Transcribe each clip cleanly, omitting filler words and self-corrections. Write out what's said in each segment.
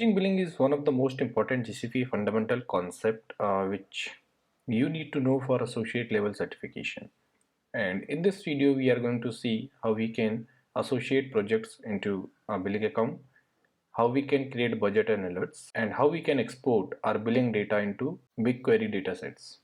Messaging billing is one of the most important GCP fundamental concept which you need to know for associate level certification. And in this video, we are going to see how we can associate projects into a billing account, how we can create budget and alerts, and how we can export our billing data into BigQuery datasets.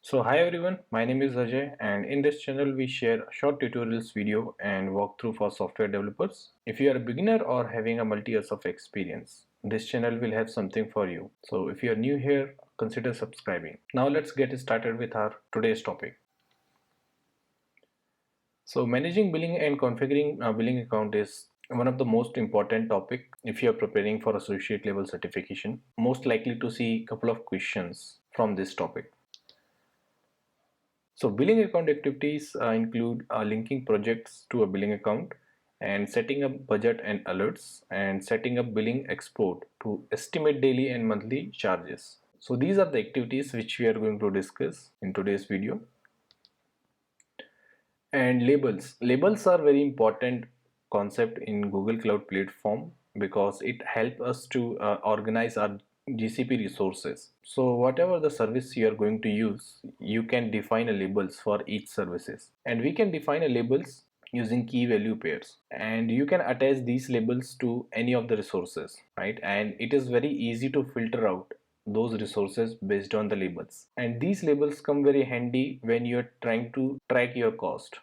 So hi everyone, my name is Ajay and in this channel we share short tutorials video and walkthrough for software developers. If you are a beginner or having a multi-years of experience, this channel will have something for you. So if you are new here, consider subscribing. Now let's get started with our today's topic. So managing billing and configuring a billing account is one of the most important topic if you are preparing for associate level certification. Most likely to see a couple of questions from this topic. So billing account activities include linking projects to a billing account and setting up budget and alerts and setting up billing export to estimate daily and monthly charges. So these are the activities which we are going to discuss in today's video. And labels. Labels are very important concept in Google Cloud Platform because it helps us to organize our GCP resources. So whatever the service you are going to use, you can define a labels for each services, and we can define a labels using key value pairs, and you can attach these labels to any of the resources, right? And it is very easy to filter out those resources based on the labels, and these labels come very handy when you're trying to track your cost.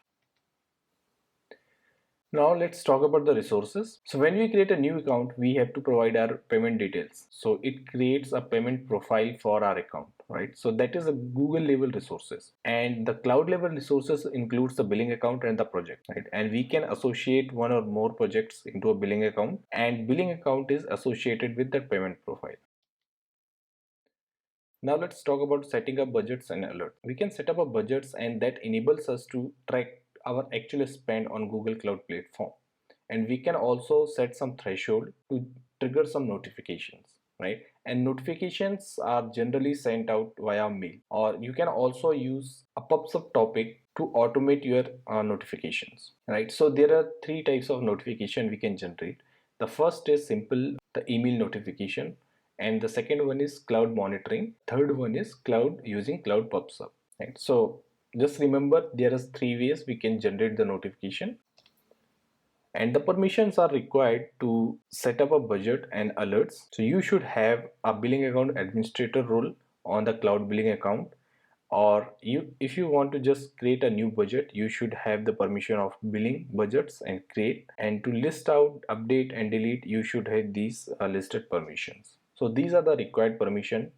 Now let's talk about the resources. So when we create a new account, we have to provide our payment details. So it creates a payment profile for our account, right? So that is a Google level resources, and the cloud level resources includes the billing account and the project, right? And we can associate one or more projects into a billing account, and billing account is associated with the payment profile. Now let's talk about setting up budgets and alerts. We can set up a budgets, and that enables us to track our actual spend on Google Cloud Platform. And we can also set some threshold to trigger some notifications, right? And notifications are generally sent out via mail, or you can also use a pub-sub topic to automate your notifications, right? So there are three types of notification we can generate. The first is simple, the email notification, and the second one is cloud monitoring, third one is cloud using cloud pub-sub, right? So just remember there is three ways we can generate the notification, and the permissions are required to set up a budget and alerts. So you should have a billing account administrator role on the cloud billing account, or if you want to just create a new budget, you should have the permission of billing budgets and create, and to list out, update and delete, you should have these listed permissions. So these are the required permission.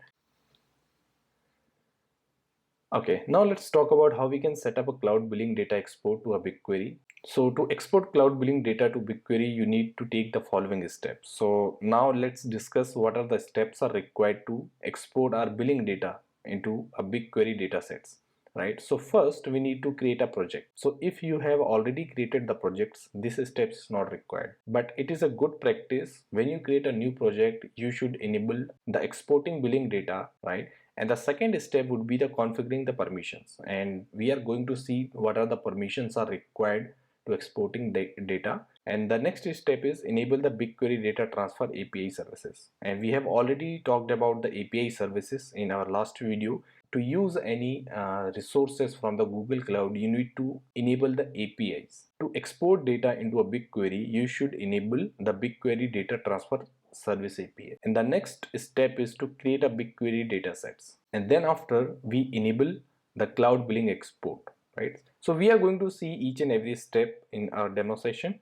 Okay, now let's talk about how we can set up a cloud billing data export to a BigQuery. So to export cloud billing data to BigQuery, you need to take the following steps. So now let's discuss what are the steps are required to export our billing data into a BigQuery datasets, right? So first we need to create a project. So if you have already created the projects, this step is not required, but it is a good practice when you create a new project, you should enable the exporting billing data, right? And the second step would be the configuring the permissions, and we are going to see what are the permissions are required to exporting the data. And the next step is enable the BigQuery data transfer API services, and we have already talked about the API services in our last video. To use any resources from the Google Cloud, you need to enable the APIs. To export data into a BigQuery, you should enable the BigQuery data transfer service API. And the next step is to create a BigQuery datasets, and then after we enable the cloud billing export, right? So we are going to see each and every step in our demo session,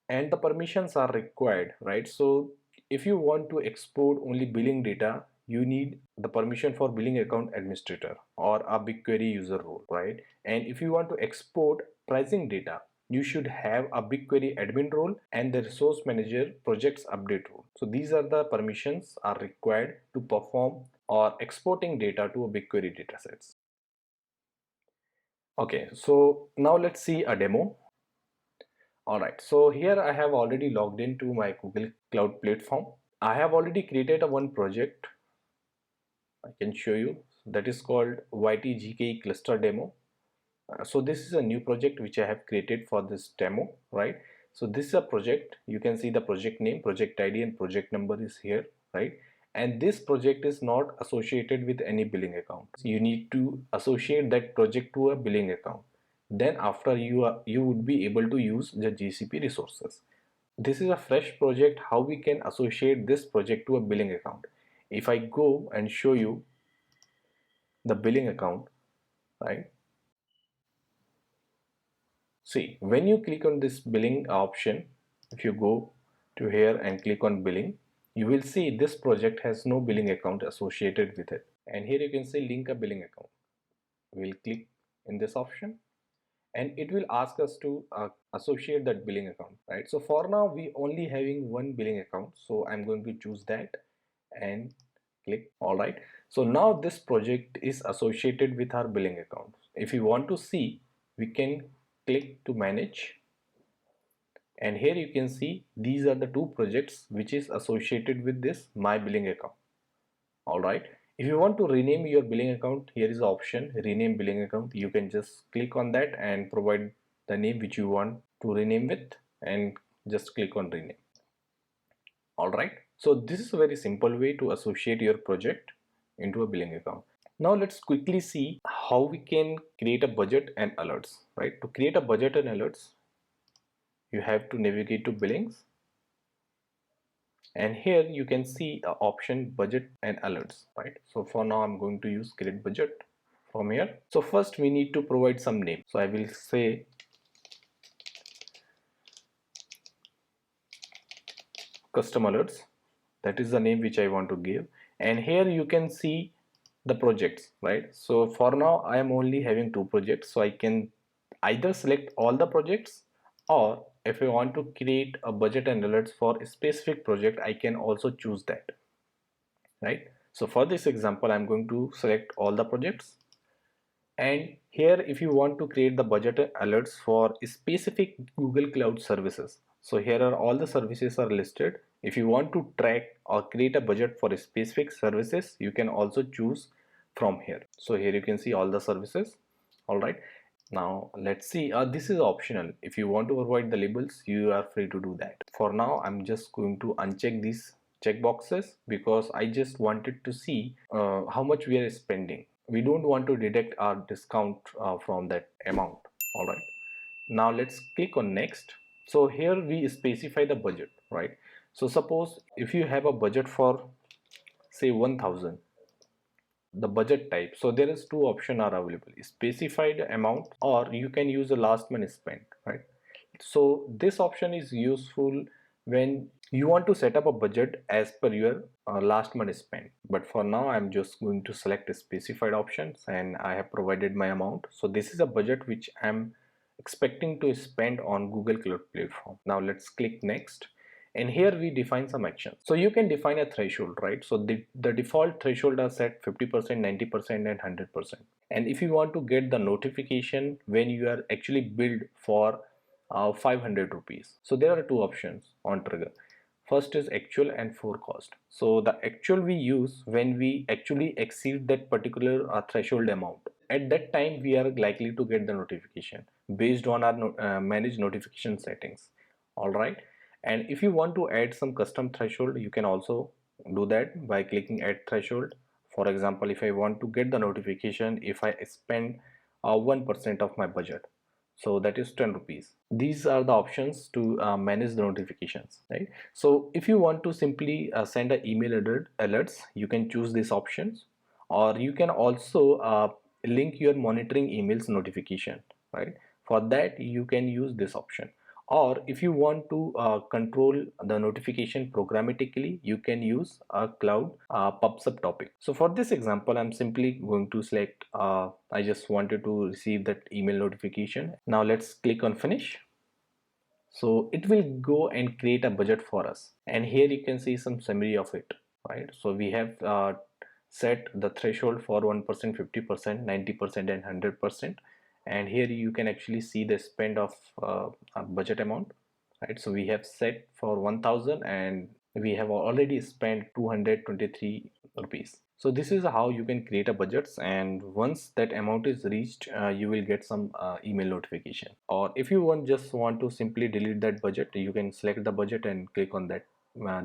and the permissions are required, right? So if you want to export only billing data, you need the permission for billing account administrator or a BigQuery user role, right? And if you want to export pricing data, you should have a BigQuery admin role and the resource manager projects update role. So these are the permissions are required to perform or exporting data to a BigQuery datasets. Okay, so now let's see a demo. Alright, so here I have already logged into my Google Cloud Platform, I have already created a one project. I can show you, that is called YTGKE cluster demo. So this is a new project which I have created for this demo, right? So this is a project. You can see the project name, project ID and project number is here, right? And this project is not associated with any billing account. You need to associate that project to a billing account. Then after you would be able to use the GCP resources. This is a fresh project. How we can associate this project to a billing account? If I go and show you the billing account, right? See, when you click on this billing option, if you go to here and click on billing, you will see this project has no billing account associated with it. And here you can say link a billing account. We'll click in this option and it will ask us to associate that billing account, right? So for now we only having one billing account, so I'm going to choose that and click. All right, so now this project is associated with our billing account. If you want to see, we can click to manage, and here you can see these are the two projects which is associated with this my billing account. All right, if you want to rename your billing account, here is the option rename billing account. You can just click on that and provide the name which you want to rename with and just click on rename. All right, so this is a very simple way to associate your project into a billing account. Now let's quickly see how we can create a budget and alerts, right? To create a budget and alerts, you have to navigate to billings, and here you can see the option budget and alerts, right? So for now I'm going to use create budget from here. So first we need to provide some name. So I will say custom alerts. That is the name which I want to give, and here you can see the projects, right? So for now I am only having two projects, so I can either select all the projects, or if I want to create a budget and alerts for a specific project, I can also choose that, right? So for this example I'm going to select all the projects, and here if you want to create the budget alerts for specific Google Cloud services, so here are all the services are listed. If you want to track or create a budget for specific services, you can also choose from here. So here you can see all the services. All right, now let's see, this is optional. If you want to provide the labels, you are free to do that. For now I'm just going to uncheck these checkboxes because I just wanted to see how much we are spending. We don't want to deduct our discount from that amount. All right, now let's click on next. So here we specify the budget, right? So suppose if you have a budget for say 1000, the budget type, so there is two options are available, specified amount or you can use the last month spent, right? So this option is useful when you want to set up a budget as per your last month spent. But for now I'm just going to select specified options and I have provided my amount. So this is a budget which I'm expecting to spend on Google Cloud Platform. Now let's click next, and here we define some actions. So you can define a threshold, right? So the default threshold are set 50%, 90% and 100%. And if you want to get the notification when you are actually billed for 500 rupees, so there are two options on trigger. First is actual and forecast. So the actual we use when we actually exceed that particular threshold amount. At that time we are likely to get the notification based on our manage notification settings. All right, and if you want to add some custom threshold, you can also do that by clicking add threshold. For example, if I want to get the notification if I spend 1% of my budget, so that is 10 rupees. These are the options to manage the notifications, right? So if you want to simply send an email alerts, you can choose these options, or you can also link your monitoring emails notification, right? For that you can use this option. Or if you want to control the notification programmatically, you can use a cloud pub/sub topic. So for this example I'm simply going to select I just wanted to receive that email notification. Now let's click on finish. So it will go and create a budget for us, and here you can see some summary of it, right? So we have set the threshold for 1%, 50%, 90% and 100%, and here you can actually see the spend of a budget amount, right? So we have set for 1000 and we have already spent 223 rupees. So this is how you can create a budgets, and once that amount is reached, you will get some email notification. Or if you just want to simply delete that budget, you can select the budget and click on that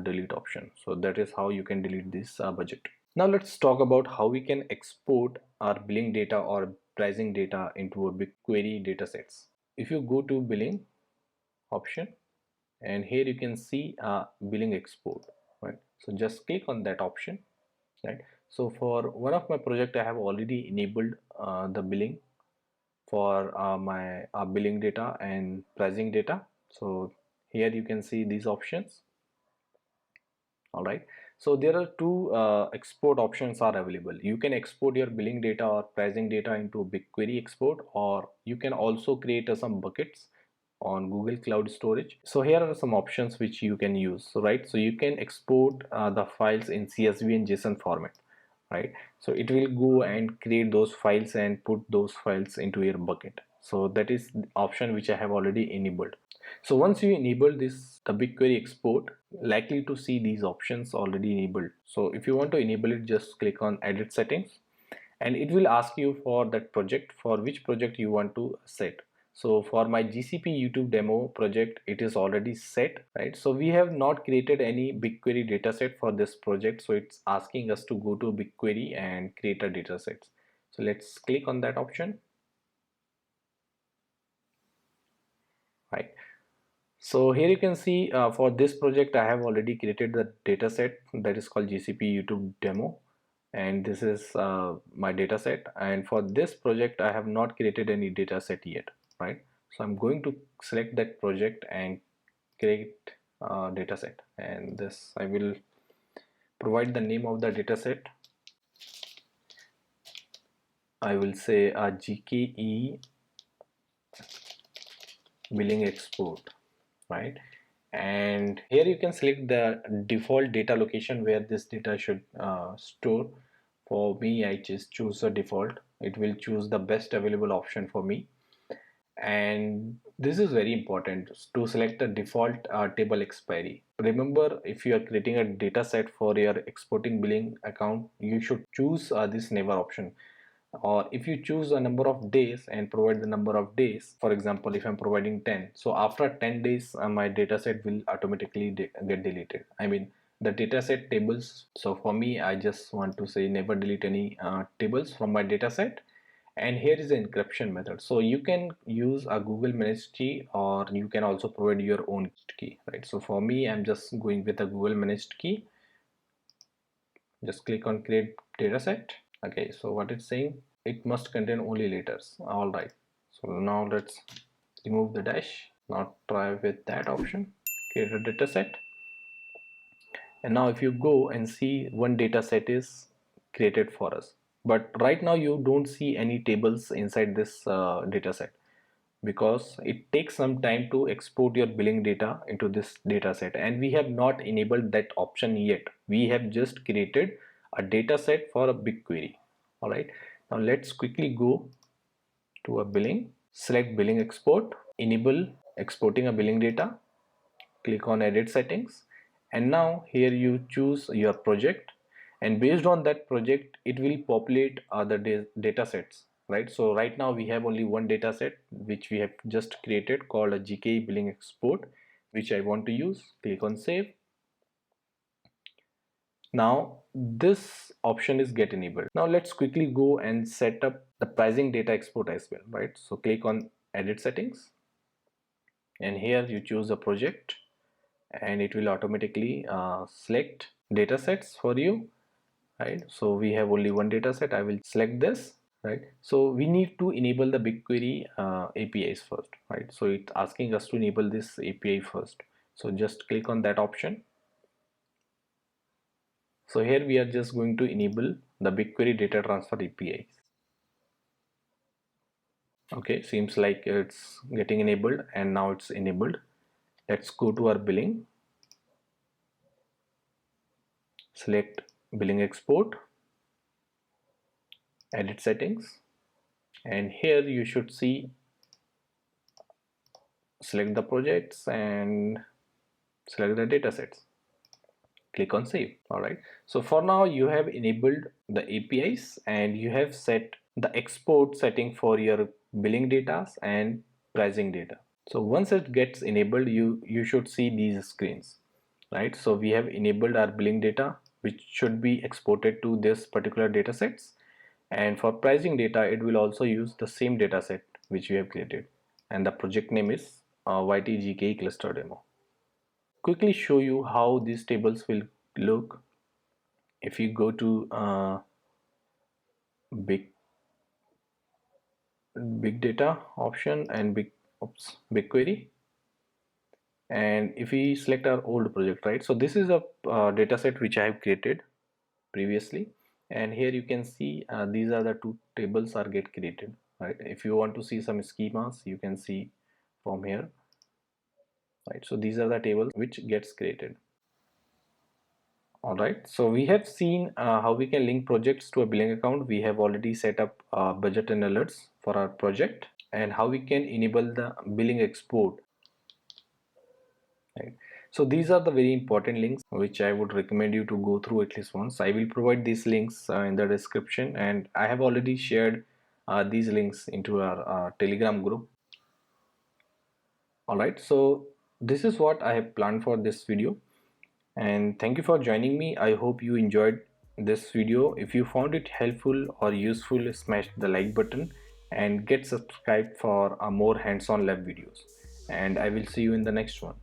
delete option. So that is how you can delete this budget. Now let's talk about how we can export our billing data or pricing data into a BigQuery datasets. If you go to billing option, and here you can see billing export, right? So just click on that option, right? So for one of my project, I have already enabled the billing for my billing data and pricing data. So here you can see these options. All right, so there are two export options are available. You can export your billing data or pricing data into BigQuery export, or you can also create some buckets on Google Cloud Storage. So here are some options which you can use. So right, so you can export the files in CSV and JSON format, right? So it will go and create those files and put those files into your bucket. So that is the option which I have already enabled. So once you enable this, the BigQuery export, likely to see these options already enabled. So if you want to enable it, just click on edit settings, and it will ask you for that project, for which project you want to set. So for my GCP YouTube demo project, it is already set, right? So we have not created any BigQuery dataset for this project. So it's asking us to go to BigQuery and create a dataset. So let's click on that option, right? So here you can see for this project, I have already created the dataset that is called GCP YouTube demo. And this is my dataset. And for this project, I have not created any dataset yet, right? So I'm going to select that project and create dataset. And this, I will provide the name of the dataset. I will say GKE billing export, right? And here you can select the default data location where this data should store. For me, I just choose a default. It will choose the best available option for me. And this is very important to select the default table expiry. Remember, if you are creating a data set for your exporting billing account, you should choose this never option. Or if you choose a number of days and provide the number of days, for example, if I'm providing 10, so after 10 days my dataset will automatically get deleted. I mean the dataset tables. So for me, I just want to say never delete any tables from my dataset. And here is the encryption method. So you can use a Google managed key, or you can also provide your own key, right? So for me, I'm just going with a Google managed key. Just click on create dataset. Okay, so what it's saying, it must contain only letters. All right, so now let's remove the dash. Now try with that option, create a dataset. And now if you go and see, one dataset is created for us, but right now you don't see any tables inside this dataset, because it takes some time to export your billing data into this dataset, and we have not enabled that option yet. We have just created a dataset for a BigQuery. All right, now let's quickly go to a billing, select billing export, enable exporting a billing data, click on edit settings, and now here you choose your project, and based on that project it will populate other data sets, right? So right now we have only one data set which we have just created called a GKE billing export, which I want to use. Click on save. Now this option is get enabled. Now let's quickly go and set up the pricing data export as well, right? So click on edit settings, and here you choose a project, and it will automatically select data sets for you, right? So we have only one data set. I will select this, right? So we need to enable the BigQuery APIs first, right? So it's asking us to enable this API first. So just click on that option. So here we are just going to enable the BigQuery data transfer API. Okay, seems like it's getting enabled, and now it's enabled. Let's go to our billing, select billing export, edit settings, and here you should see, select the projects and select the datasets. click on save. All right, so for now you have enabled the APIs and you have set the export setting for your billing data and pricing data. So once it gets enabled, you should see these screens, right? So we have enabled our billing data, which should be exported to this particular data sets, and for pricing data it will also use the same data set which we have created, and the project name is YTGKE cluster demo. Quickly show you how these tables will look if you go to big data option and BigQuery, and if we select our old project, right? So this is a data set which I have created previously, and here you can see these are the two tables are get created, right? If you want to see some schemas, you can see from here, right? So these are the tables which gets created. All right, so we have seen how we can link projects to a billing account. We have already set up budget and alerts for our project, and how we can enable the billing export, right? So these are the very important links which I would recommend you to go through at least once. I will provide these links in the description, and I have already shared these links into our Telegram group. All right, so this is what I have planned for this video, and thank you for joining me. I hope you enjoyed this video. If you found it helpful or useful, smash the like button and get subscribed for more hands-on lab videos, and I will see you in the next one.